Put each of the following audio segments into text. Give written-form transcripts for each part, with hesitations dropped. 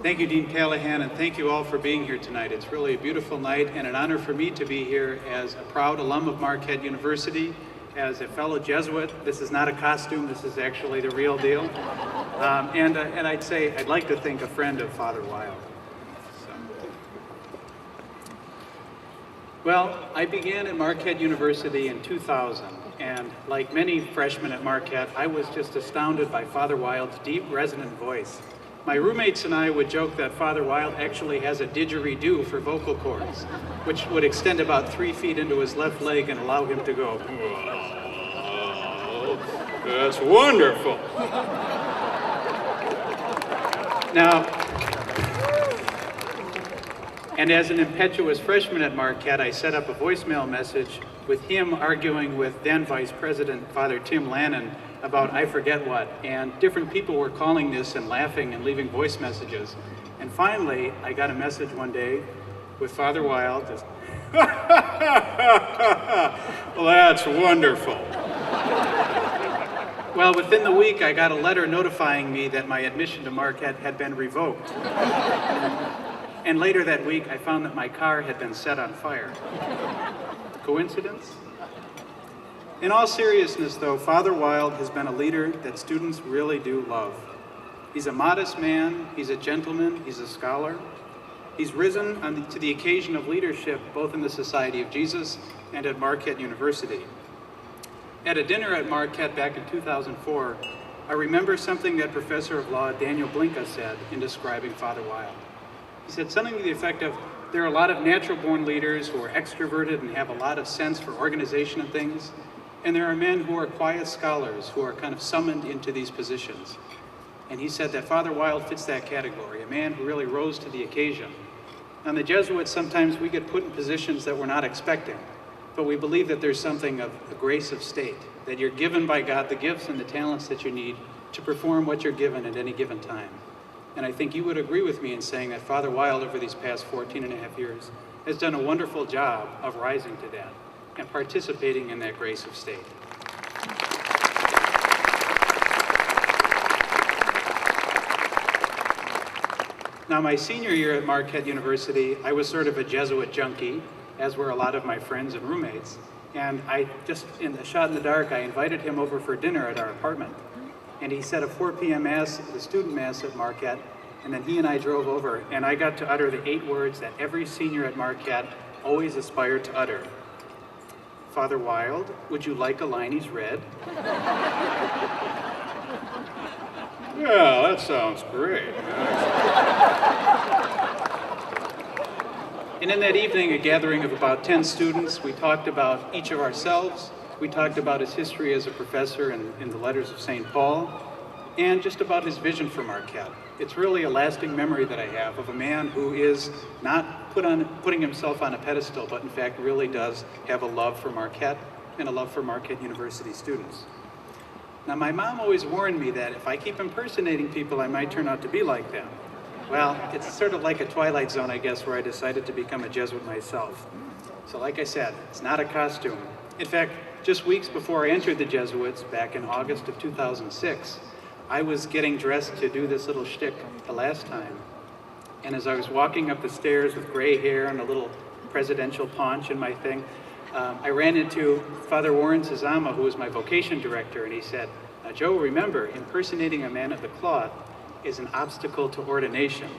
Thank you, Dean Callahan, and thank you all for being here tonight. It's really a beautiful night and an honor for me to be here as a proud alum of Marquette University, as a fellow Jesuit. This is not a costume, this is actually the real deal. And I'd like to think a friend of Father Wilde. Well, I began at Marquette University in 2000, and like many freshmen at Marquette, I was just astounded by Father Wilde's deep, resonant voice. My roommates and I would joke that Father Wilde actually has a didgeridoo for vocal cords, which would extend about 3 feet into his left leg and allow him to go, "Whoa, that's wonderful." Now, and as an impetuous freshman at Marquette, I set up a voicemail message with him arguing with then Vice President Father Tim Lannon about I forget what, and different people were calling this and laughing and leaving voice messages. And finally, I got a message one day with Father Wilde, just, "Well, that's wonderful." Well, within the week, I got a letter notifying me that my admission to Marquette had been revoked. And later that week, I found that my car had been set on fire. Coincidence? In all seriousness, though, Father Wilde has been a leader that students really do love. He's a modest man, he's a gentleman, he's a scholar. He's risen to the occasion of leadership, both in the Society of Jesus and at Marquette University. At a dinner at Marquette back in 2004, I remember something that Professor of Law Daniel Blinka said in describing Father Wilde. He said something to the effect of, there are a lot of natural-born leaders who are extroverted and have a lot of sense for organization and things, and there are men who are quiet scholars who are kind of summoned into these positions. And he said that Father Wilde fits that category, a man who really rose to the occasion. And the Jesuits, sometimes we get put in positions that we're not expecting, but we believe that there's something of the grace of state, that you're given by God the gifts and the talents that you need to perform what you're given at any given time. And I think you would agree with me in saying that Father Wilde, over these past 14 and a half years, has done a wonderful job of rising to that and participating in that grace of state. Now, my senior year at Marquette University, I was sort of a Jesuit junkie, as were a lot of my friends and roommates. And I just, in a shot in the dark, I invited him over for dinner at our apartment. And he said a 4 p.m. mass, the student mass at Marquette, and then he and I drove over, and I got to utter the 8 words that every senior at Marquette always aspired to utter. Father Wilde, would you like a Liney's Red? Yeah, that sounds great. And in that evening, a gathering of about 10 students, we talked about each of ourselves. We talked about his history as a professor in the letters of St. Paul, and just about his vision for Marquette. It's really a lasting memory that I have of a man who is not putting himself on a pedestal, but in fact really does have a love for Marquette and a love for Marquette University students. Now, my mom always warned me that if I keep impersonating people, I might turn out to be like them. Well, it's sort of like a Twilight Zone, I guess, where I decided to become a Jesuit myself. So like I said, it's not a costume. In fact, just weeks before I entered the Jesuits, back in August of 2006, I was getting dressed to do this little shtick the last time. And as I was walking up the stairs with gray hair and a little presidential paunch in my thing, I ran into Father Warren Zazama, who was my vocation director, and he said, "Now, Joe, remember, impersonating a man of the cloth is an obstacle to ordination."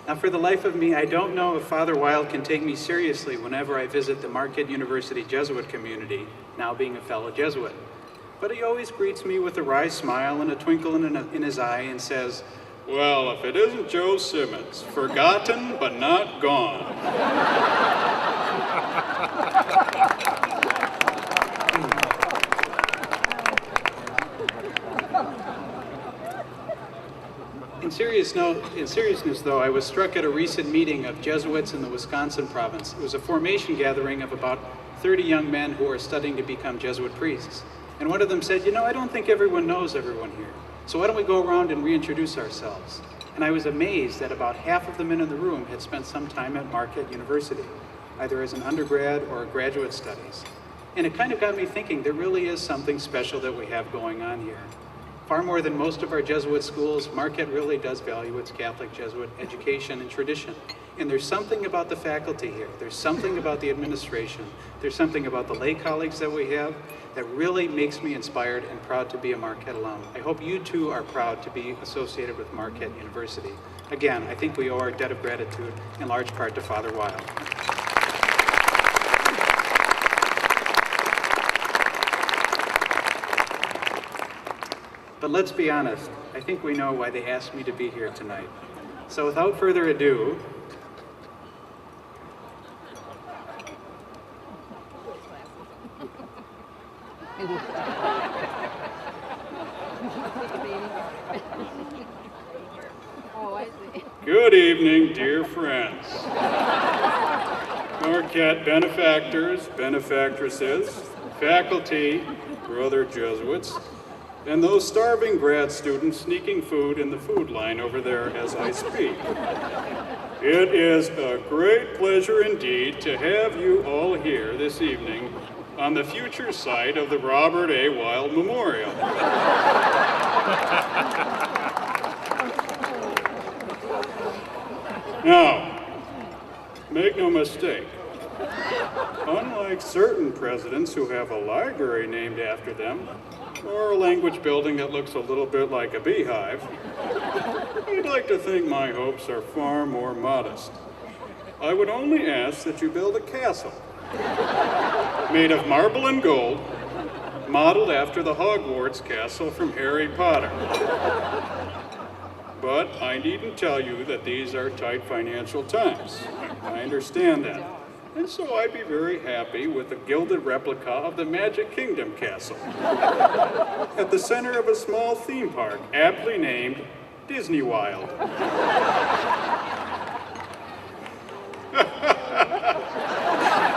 Now, for the life of me, I don't know if Father Wilde can take me seriously whenever I visit the Marquette University Jesuit community, now being a fellow Jesuit. But he always greets me with a wry smile and a twinkle in his eye and says, "Well, if it isn't Joe Simmons, forgotten but not gone." In seriousness, though, I was struck at a recent meeting of Jesuits in the Wisconsin province. It was a formation gathering of about 30 young men who are studying to become Jesuit priests. And one of them said, "I don't think everyone knows everyone here. So why don't we go around and reintroduce ourselves?" And I was amazed that about half of the men in the room had spent some time at Marquette University, either as an undergrad or graduate studies. And it kind of got me thinking, there really is something special that we have going on here. Far more than most of our Jesuit schools, Marquette really does value its Catholic Jesuit education and tradition. And there's something about the faculty here, there's something about the administration, there's something about the lay colleagues that we have that really makes me inspired and proud to be a Marquette alum. I hope you too are proud to be associated with Marquette University. Again, I think we owe our debt of gratitude in large part to Father Wilde. But let's be honest, I think we know why they asked me to be here tonight. So without further ado, good evening, dear friends. Marquette benefactors, benefactresses, faculty, brother Jesuits, and those starving grad students sneaking food in the food line over there as I speak. It is a great pleasure indeed to have you all here this evening on the future site of the Robert A. Wilde Memorial. Now, make no mistake, unlike certain presidents who have a library named after them, or a language building that looks a little bit like a beehive, I'd like to think my hopes are far more modest. I would only ask that you build a castle made of marble and gold, modeled after the Hogwarts castle from Harry Potter. But I needn't tell you that these are tight financial times. I understand that. And so I'd be very happy with a gilded replica of the Magic Kingdom castle at the center of a small theme park aptly named Disney Wild.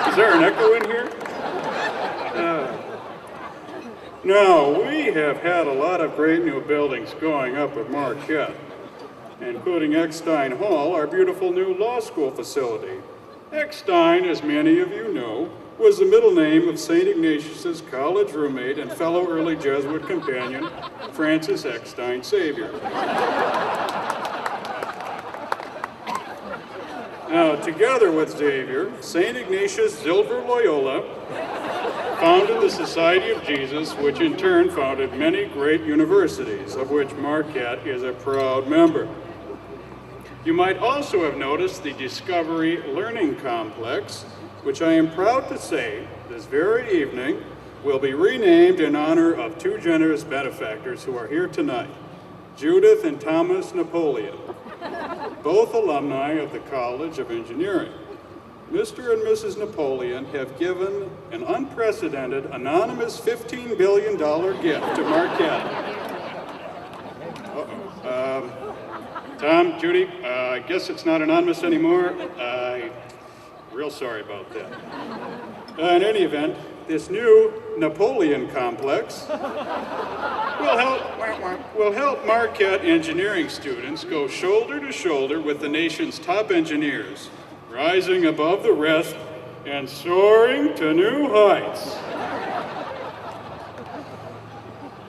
Is there an echo in here? Now, we have had a lot of great new buildings going up at Marquette, including Eckstein Hall, our beautiful new law school facility. Eckstein, as many of you know, was the middle name of St. Ignatius's college roommate and fellow early Jesuit companion, Francis Eckstein Xavier. Now, together with Xavier, St. Ignatius Zilver Loyola founded the Society of Jesus, which in turn founded many great universities, of which Marquette is a proud member. You might also have noticed the Discovery Learning Complex, which I am proud to say this very evening will be renamed in honor of two generous benefactors who are here tonight, Judith and Thomas Napoleon, both alumni of the College of Engineering. Mr. and Mrs. Napoleon have given an unprecedented anonymous $15 billion gift to Marquette. Tom, Judy, I guess it's not anonymous anymore. Real sorry about that. In any event, this new Napoleon complex will help Marquette engineering students go shoulder to shoulder with the nation's top engineers, rising above the rest and soaring to new heights.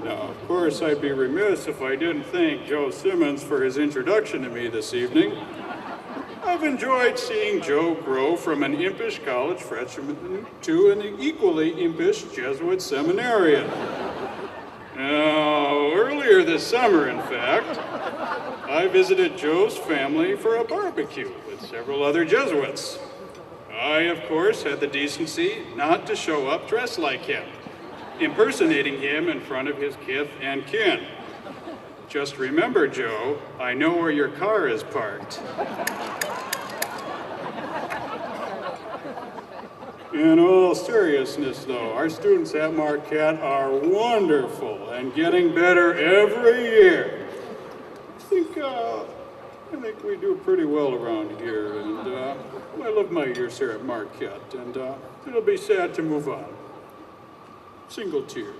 Now, of course, I'd be remiss if I didn't thank Joe Simmons for his introduction to me this evening. I've enjoyed seeing Joe grow from an impish college freshman to an equally impish Jesuit seminarian. Now, earlier this summer, in fact, I visited Joe's family for a barbecue with several other Jesuits. I, of course, had the decency not to show up dressed like him, impersonating him in front of his kith and kin. Just remember, Joe, I know where your car is parked. In all seriousness, though, our students at Marquette are wonderful and getting better every year. I think we do pretty well around here, and I love my years here at Marquette, and it'll be sad to move on. Single tear.